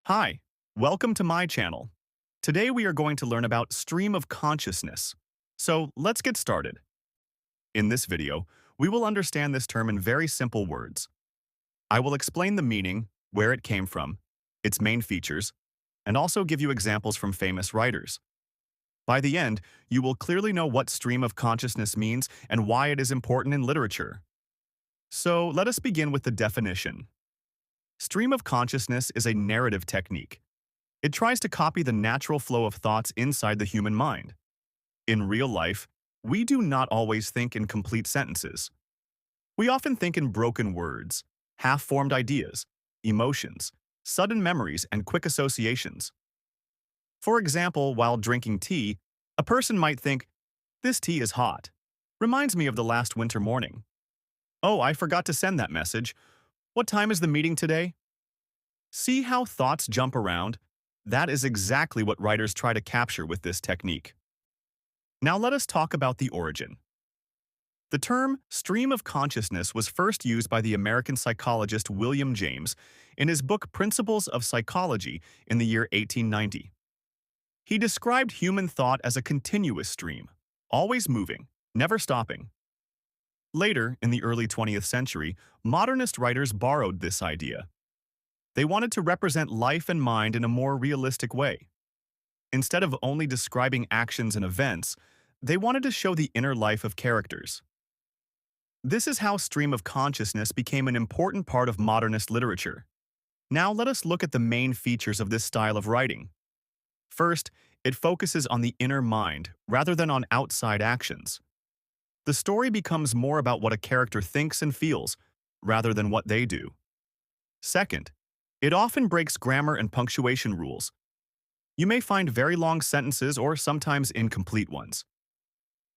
Hi, welcome to my channel. Today we are going to learn about stream of consciousness. So let's get started. In this video, we will understand this term in very simple words. I will explain the meaning, where it came from, its main features, and also give you examples from famous writers. By the end, you will clearly know what stream of consciousness means and why it is important in literature. So let us begin with the definition. Stream of consciousness is a narrative technique. It tries to copy the natural flow of thoughts inside the human mind. In real life, we do not always think in complete sentences. We often think in broken words, half-formed ideas, emotions, sudden memories, and quick associations. For example, while drinking tea, a person might think, "This tea is hot. Reminds me of the last winter morning. Oh, I forgot to send that message. What time is the meeting today?" See how thoughts jump around? That is exactly what writers try to capture with this technique. Now let us talk about the origin. The term stream of consciousness was first used by the American psychologist William James in his book Principles of Psychology in the year 1890. He described human thought as a continuous stream, always moving, never stopping. Later, in the early 20th century, modernist writers borrowed this idea. They wanted to represent life and mind in a more realistic way. Instead of only describing actions and events, they wanted to show the inner life of characters. This is how stream of consciousness became an important part of modernist literature. Now let us look at the main features of this style of writing. First, it focuses on the inner mind rather than on outside actions. The story becomes more about what a character thinks and feels, rather than what they do. Second, it often breaks grammar and punctuation rules. You may find very long sentences or sometimes incomplete ones.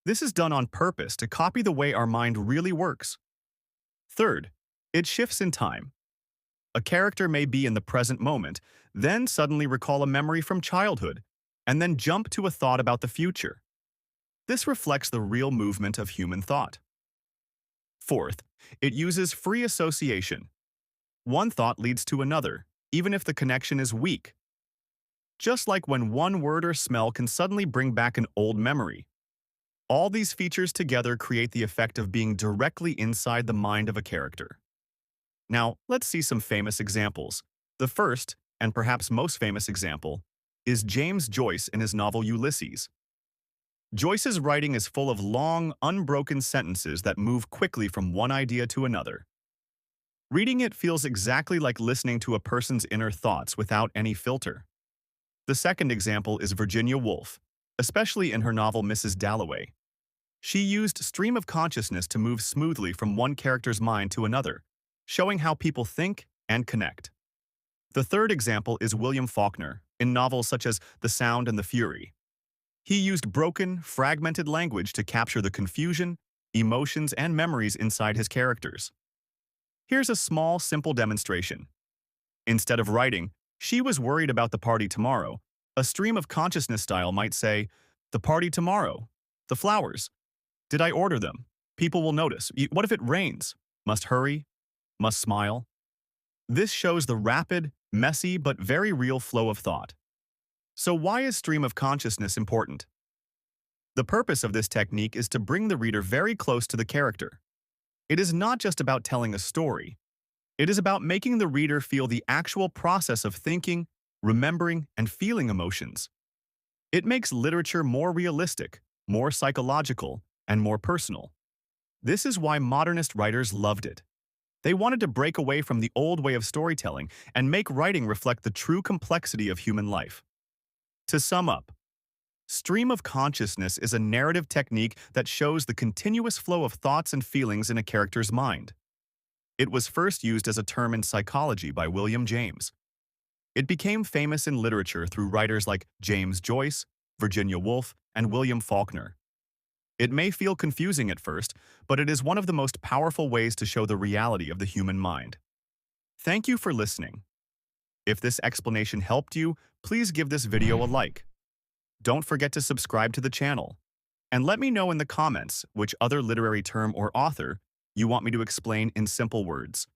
This is done on purpose to copy the way our mind really works. Third, it shifts in time. A character may be in the present moment, then suddenly recall a memory from childhood, and then jump to a thought about the future. This reflects the real movement of human thought. Fourth, it uses free association. One thought leads to another, even if the connection is weak. Just like when one word or smell can suddenly bring back an old memory. All these features together create the effect of being directly inside the mind of a character. Now, let's see some famous examples. The first, and perhaps most famous example, is James Joyce in his novel Ulysses. Joyce's writing is full of long, unbroken sentences that move quickly from one idea to another. Reading it feels exactly like listening to a person's inner thoughts without any filter. The second example is Virginia Woolf, especially in her novel Mrs. Dalloway. She used stream of consciousness to move smoothly from one character's mind to another, showing how people think and connect. The third example is William Faulkner, in novels such as The Sound and the Fury. He used broken, fragmented language to capture the confusion, emotions, and memories inside his characters. Here's a small, simple demonstration. Instead of writing, "She was worried about the party tomorrow," a stream of consciousness style might say, "The party tomorrow. The flowers. Did I order them? People will notice. What if it rains? Must hurry. Must smile." This shows the rapid, messy, but very real flow of thought. So why is stream of consciousness important? The purpose of this technique is to bring the reader very close to the character. It is not just about telling a story. It is about making the reader feel the actual process of thinking, remembering, and feeling emotions. It makes literature more realistic, more psychological, and more personal. This is why modernist writers loved it. They wanted to break away from the old way of storytelling and make writing reflect the true complexity of human life. To sum up, stream of consciousness is a narrative technique that shows the continuous flow of thoughts and feelings in a character's mind. It was first used as a term in psychology by William James. It became famous in literature through writers like James Joyce, Virginia Woolf, and William Faulkner. It may feel confusing at first, but it is one of the most powerful ways to show the reality of the human mind. Thank you for listening. If this explanation helped you, please give this video a like. Don't forget to subscribe to the channel. And let me know in the comments which other literary term or author you want me to explain in simple words.